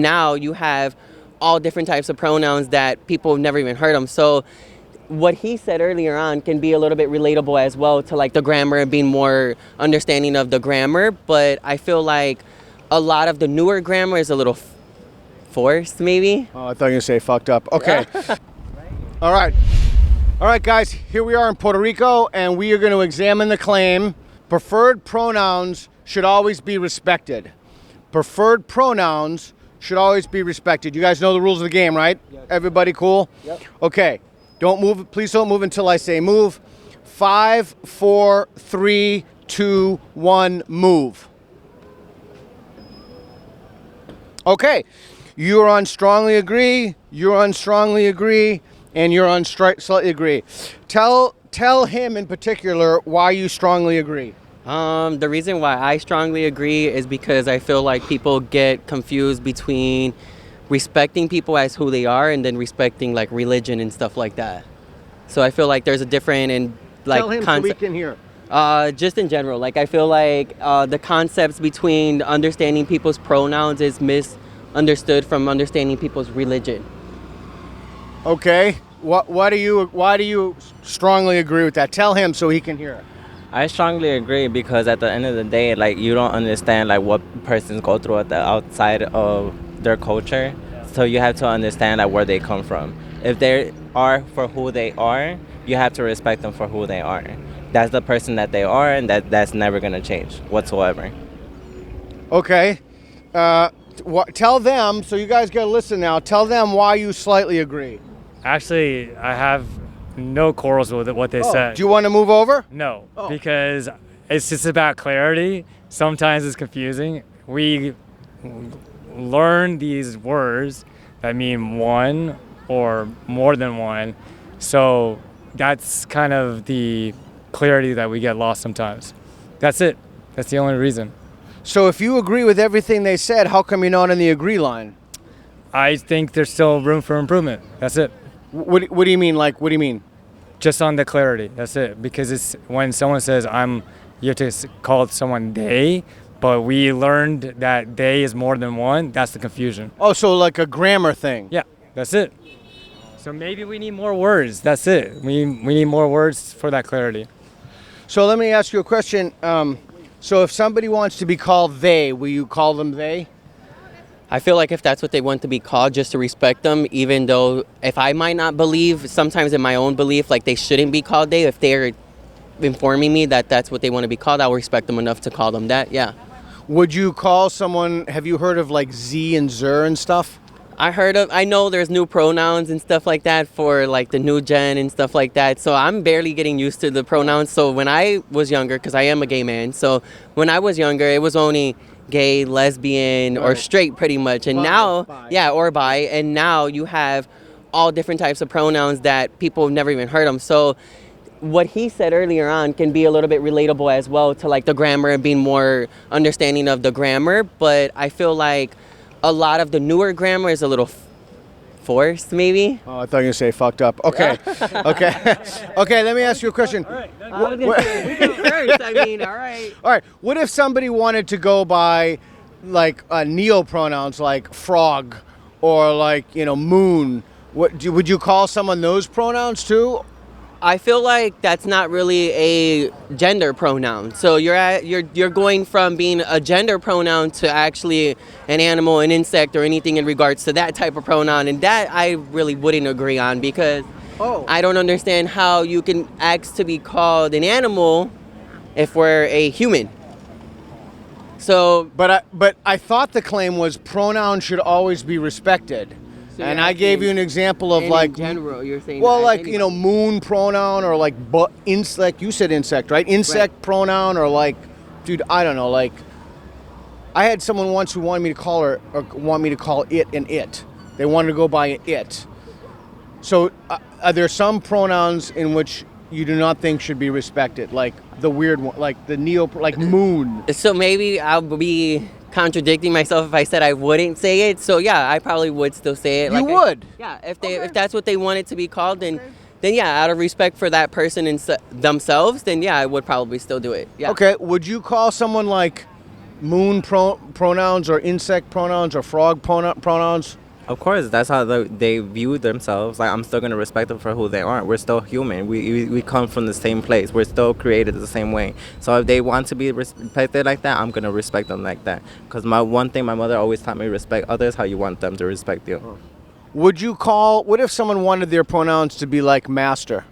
Now you have all different types of pronouns that people have never even heard them. So what he said earlier on can be a little bit relatable as well to like the grammar and being more understanding of the grammar. But I feel like a lot of the newer grammar is a little forced, maybe. Oh, I thought you were going to say fucked up. Okay. All right. All right, guys, here we are in Puerto Rico, and we are going to examine the claim, preferred pronouns should always be respected. Preferred pronouns should always be respected. You guys know the rules of the game, right? Yes. Everybody cool? Yep. Okay. Don't move. Please don't move until I say move. 5, 4, 3, 2, 1, move. Okay. You're on strongly agree, you're on strongly agree, and you're on slightly agree. Tell him in particular why you strongly agree. The reason why I strongly agree is because I feel like people get confused between respecting people as who they are and then respecting like religion and stuff like that. So I feel like there's a different and like Tell him so we can hear. Just in general, like I feel like the concepts between understanding people's pronouns is misunderstood from understanding people's religion. Okay. Why do you strongly agree with that? Tell him so he can hear it. I strongly agree because at the end of the day, like you don't understand like what persons go through at the outside of their culture. So you have to understand like where they come from. If they are for who they are, you have to respect them for who they are. That's the person that they are, and that's never gonna change whatsoever. Okay. Tell them, so you guys gotta listen now. Tell them why you slightly agree. Actually, I have no quarrels with what they said. Do you want to move over? No, because it's just about clarity. Sometimes it's confusing. We learn these words that mean one or more than one. So that's kind of the clarity that we get lost sometimes. That's it. That's the only reason. So if you agree with everything they said, how come you're not in the agree line? I think there's still room for improvement. That's it. What do you mean? Like, what do you mean? Just on the clarity. That's it. Because it's when someone says you have to call someone they, but we learned that they is more than one. That's the confusion. Oh, so like a grammar thing. Yeah, that's it. So maybe we need more words. That's it. We need more words for that clarity. So let me ask you a question. So if somebody wants to be called they, will you call them they? I feel like if that's what they want to be called, just to respect them, even though if I might not believe, sometimes in my own belief, like they shouldn't be called they, if they're informing me that that's what they want to be called, I'll respect them enough to call them that, yeah. Would you call someone, have you heard of like Z and Zer and stuff? I know there's new pronouns and stuff like that for like the new gen and stuff like that. So I'm barely getting used to the pronouns. So when I was younger, because I am a gay man, so when I was younger, it was only gay, lesbian, or straight pretty much. And now, or bi. And now you have all different types of pronouns that people have never even heard them. So what he said earlier on can be a little bit relatable as well to like the grammar and being more understanding of the grammar. But I feel like a lot of the newer grammar is a little forced, maybe. Oh, I thought you were going to say fucked up. Okay. Okay, let me ask you a question. All right. I was gonna say, we go first. I mean, all right. All right. What if somebody wanted to go by like neopronouns like frog or like, moon? Would you call someone those pronouns too? I feel like that's not really a gender pronoun. So you're going from being a gender pronoun to actually an animal, an insect, or anything in regards to that type of pronoun. And that I really wouldn't agree on because I don't understand how you can ask to be called an animal if we're a human. So, but I thought the claim was pronouns should always be respected. So and I gave you an example of like in general, you're saying like moon pronoun or like insect. You said insect, right? Insect pronoun or like, dude, I don't know. Like, I had someone once who wanted me to call her or want me to call it an it. They wanted to go by it. So are there some pronouns in which you do not think should be respected, like the weird one, like the like moon? So maybe I'll be contradicting myself if I said I wouldn't say it. So yeah, I probably would still say it. You would? Yeah, if that's what they want it to be called, then yeah, out of respect for that person and themselves, then yeah, I would probably still do it. Yeah. Okay, would you call someone like pronouns or insect pronouns or frog pronouns? Of course, that's how they view themselves. Like, I'm still gonna respect them for who they are. We're still human. We come from the same place. We're still created the same way. So if they want to be respected like that, I'm gonna respect them like that. Because one thing my mother always taught me: respect others how you want them to respect you. What if someone wanted their pronouns to be like master?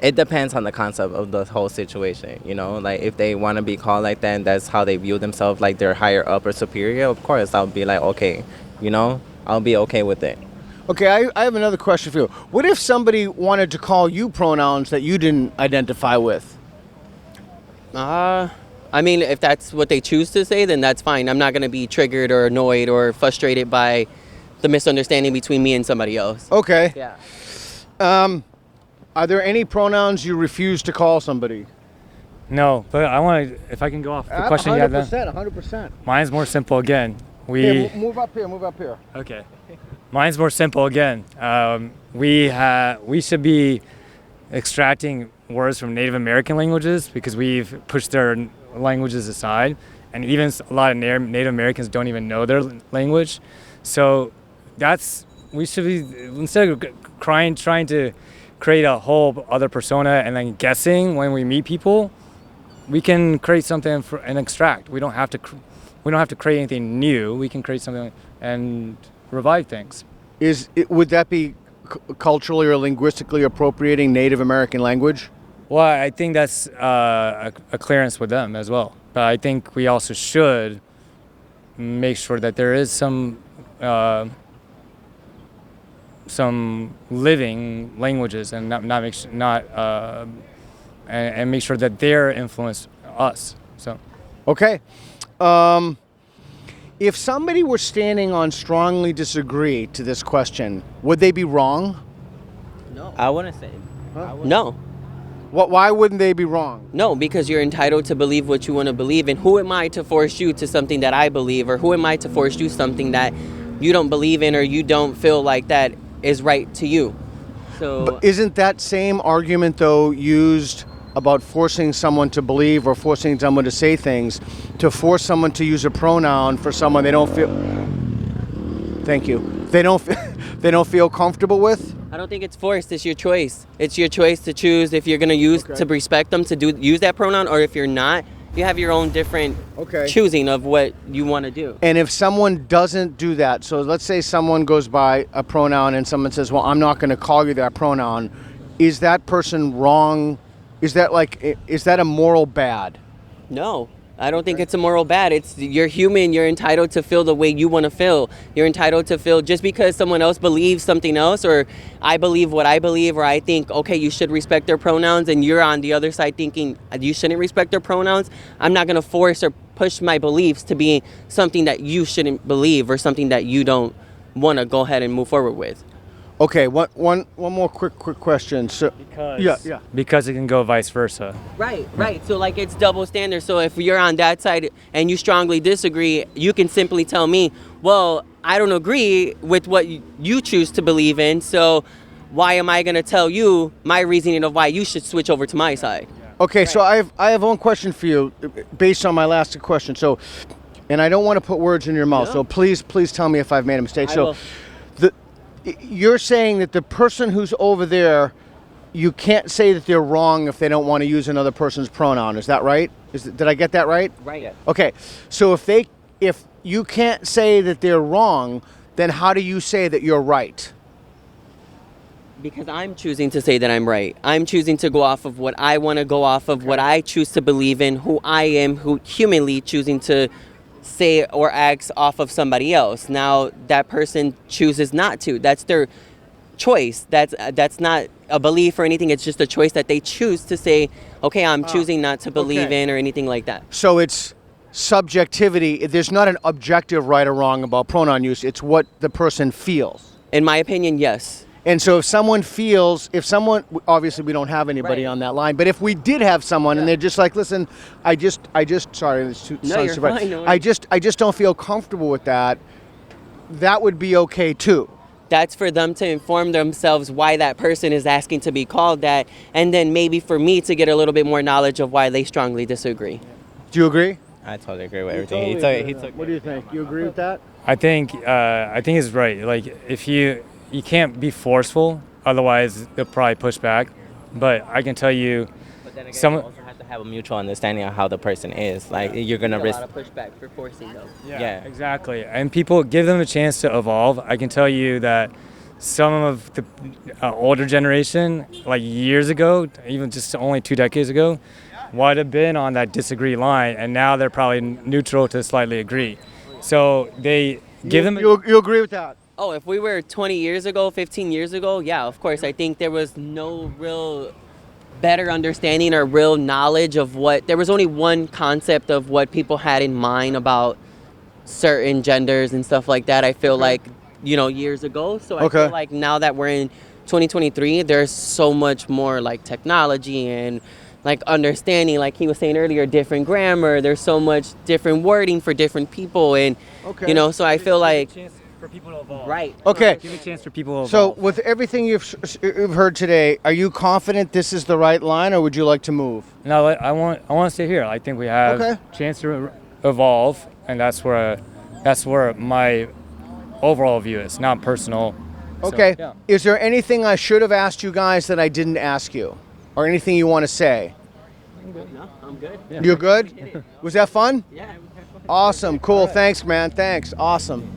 It depends on the concept of the whole situation, you know? Like, if they want to be called like that and that's how they view themselves, like they're higher up or superior, of course, I'll be like, okay, you know? I'll be okay with it. Okay, I have another question for you. What if somebody wanted to call you pronouns that you didn't identify with? I mean, if that's what they choose to say, then that's fine. I'm not going to be triggered or annoyed or frustrated by the misunderstanding between me and somebody else. Okay. Yeah. Are there any pronouns you refuse to call somebody? No, but I want to, if I can go off the question you had then. 100%. Mine's more simple again. Here, move up here. Okay. Mine's more simple again. We should be extracting words from Native American languages because we've pushed their languages aside, and even a lot of Native Americans don't even know their language. So we should be, instead of trying to create a whole other persona and then guessing when we meet people, we can create something and extract. We don't have to create anything new. We can create something and revive things. Would that be culturally or linguistically appropriating Native American language? Well, I think that's a clearance with them as well. But I think we also should make sure that there is some living languages and make sure that they're influence us. So, okay. If somebody were standing on strongly disagree to this question, would they be wrong? No. I wouldn't say. No. Why wouldn't they be wrong? No, because you're entitled to believe what you want to believe. And who am I to force you to something that I believe? Or who am I to force you something that you don't believe in or you don't feel like that is right to you? So, but isn't that same argument, though, used about forcing someone to believe or forcing someone to say things, to force someone to use a pronoun for someone they don't feel... Thank you. They don't feel comfortable with? I don't think it's forced. It's your choice. It's your choice to choose if you're going to to respect them, to use that pronoun, or if you're not, you have your own different choosing of what you want to do. And if someone doesn't do that, so let's say someone goes by a pronoun and someone says, well, I'm not going to call you that pronoun, is that person wrong? Is that a moral bad? No, I don't think it's a moral bad. You're human. You're entitled to feel the way you want to feel. You're entitled to feel just because someone else believes something else, or I believe what I believe, or I think, okay, you should respect their pronouns, and you're on the other side thinking you shouldn't respect their pronouns. I'm not going to force or push my beliefs to be something that you shouldn't believe or something that you don't want to go ahead and move forward with. Okay, one more quick question. So, because it can go vice versa. Right. So like it's double standard. So if you're on that side and you strongly disagree, you can simply tell me, well, I don't agree with what you choose to believe in. So why am I going to tell you my reasoning of why you should switch over to my side? Okay, so I have one question for you based on my last question. So, and I don't want to put words in your mouth. No. So please tell me if I've made a mistake. You're saying that the person who's over there, you can't say that they're wrong if they don't want to use another person's pronoun. Is that right? Did I get that right? Right. Yeah. Okay. So if you can't say that they're wrong, then how do you say that you're right? Because I'm choosing to say that I'm right. I'm choosing to go off of what I want to go off of, what I choose to believe in, who I am, who humanly choosing to say or act off of somebody else. Now that person chooses not to. That's their choice. That's not a belief or anything. It's just a choice that they choose to say, okay, I'm choosing not to believe in or anything like that. So it's subjectivity. There's not an objective right or wrong about pronoun use. It's what the person feels. In my opinion, yes. And so if someone, obviously we don't have anybody on that line, but if we did have someone and they're just like, listen, sorry, it's too, no, you're fine, no I just don't feel comfortable with that, that would be okay too. that's for them to inform themselves why that person is asking to be called that, and then maybe for me to get a little bit more knowledge of why they strongly disagree. Do you agree? I totally agree with everything he took. What do you think? You agree with that? I think he's right. Like if you can't be forceful, otherwise they'll probably push back. But I can tell you, But then again, some you also have to have a mutual understanding of how the person is. Like you're gonna A risk. lot of pushback for forcing though. Yeah. exactly. And people give them a chance to evolve. I can tell you that some of the older generation, like years ago, even just only 2 decades ago, might have been on that disagree line, and now they're probably neutral to slightly agree. So they give them. You agree with that? Oh, if we were 20 years ago, 15 years ago, yeah, of course. I think there was no real better understanding or real knowledge of what, there was only one concept of what people had in mind about certain genders and stuff like that. I feel like, years ago. So I feel like now that we're in 2023, there's so much more like technology and like understanding, like he was saying earlier, different grammar. There's so much different wording for different people, and so I feel like for people to evolve. right. Okay. Give a chance for people to evolve. So with everything you've heard today, are you confident this is the right line, or would you like to move? No, I want to stay here. I think we have Okay. chance to evolve, and that's where my overall view is, not personal. So, Okay. yeah. Is there anything I should have asked you guys that I didn't ask you, or anything you want to say? No, I'm good. You're good? Was that fun? Yeah. Awesome. Cool. Thanks, man. Thanks. Awesome.